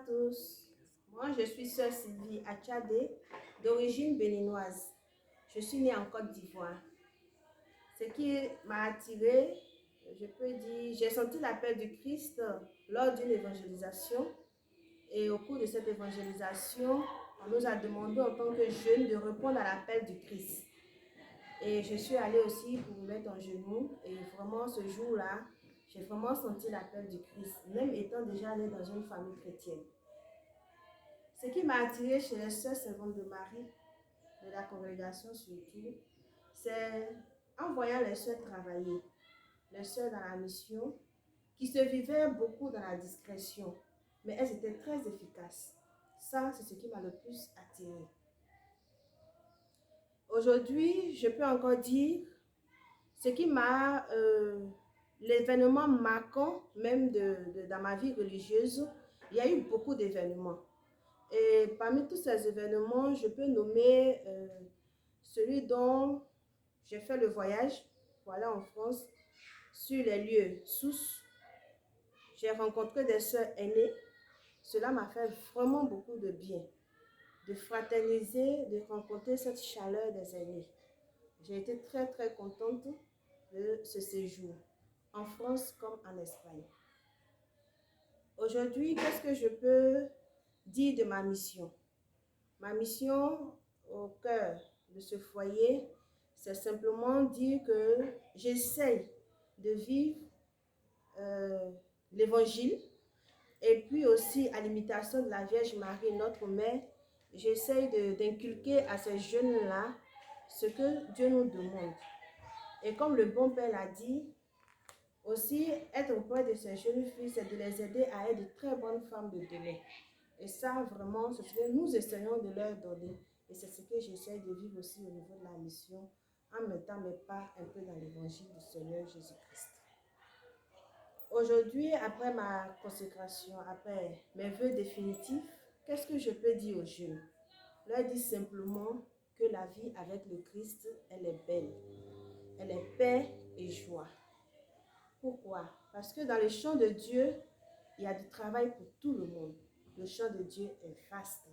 tous. Moi, je suis sœur Sylvie Achadé, d'origine béninoise. Je suis née en Côte d'Ivoire. Ce qui m'a attirée, je peux dire, j'ai senti l'appel du Christ lors d'une évangélisation. Et au cours de cette évangélisation, on nous a demandé en tant que jeunes de répondre à l'appel du Christ. Et je suis allée aussi pour me mettre en genoux. Et vraiment, ce jour-là, j'ai vraiment senti l'appel du Christ, même étant déjà née dans une famille chrétienne. Ce qui m'a attirée chez les sœurs servantes de Marie, de la congrégation surtout, c'est en voyant les sœurs travailler, les sœurs dans la mission, qui se vivaient beaucoup dans la discrétion, mais elles étaient très efficaces. Ça, c'est ce qui m'a le plus attirée. Aujourd'hui, je peux encore dire ce qui m'a, l'événement marquant, même dans ma vie religieuse. Il y a eu beaucoup d'événements. Et parmi tous ces événements, je peux nommer celui dont j'ai fait le voyage pour aller en France sur les lieux Sousse. J'ai rencontré des sœurs aînées. Cela m'a fait vraiment beaucoup de bien, de fraterniser, de rencontrer cette chaleur des aînés. J'ai été très très contente de ce séjour, en France comme en Espagne. Aujourd'hui, qu'est-ce que je peux dire de ma mission? Ma mission au cœur de ce foyer, c'est simplement dire que j'essaye de vivre l'évangile et puis aussi à l'imitation de la Vierge Marie, notre mère, j'essaye d'inculquer à ces jeunes-là ce que Dieu nous demande. Et comme le bon Père l'a dit, aussi être auprès de ces jeunes filles, c'est de les aider à être de très bonnes femmes de demain. Et ça, vraiment, c'est ce que nous essayons de leur donner. Et c'est ce que j'essaie de vivre aussi au niveau de la mission, en mettant mes pas un peu dans l'évangile du Seigneur Jésus-Christ. Aujourd'hui, après ma consécration, après mes vœux définitifs, qu'est-ce que je peux dire aux jeunes? Leur dire simplement que la vie avec le Christ, elle est belle. Elle est paix et joie. Pourquoi? Parce que dans le champ de Dieu, il y a du travail pour tout le monde. Le champ de Dieu est vaste.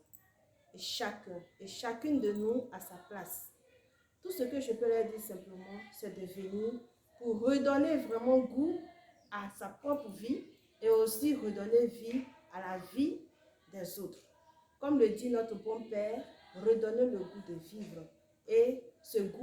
Et chacun et chacune de nous a sa place. Tout ce que je peux leur dire simplement, c'est de venir pour redonner vraiment goût à sa propre vie et aussi redonner vie à la vie des autres. Comme le dit notre bon Père, redonner le goût de vivre. Et ce goût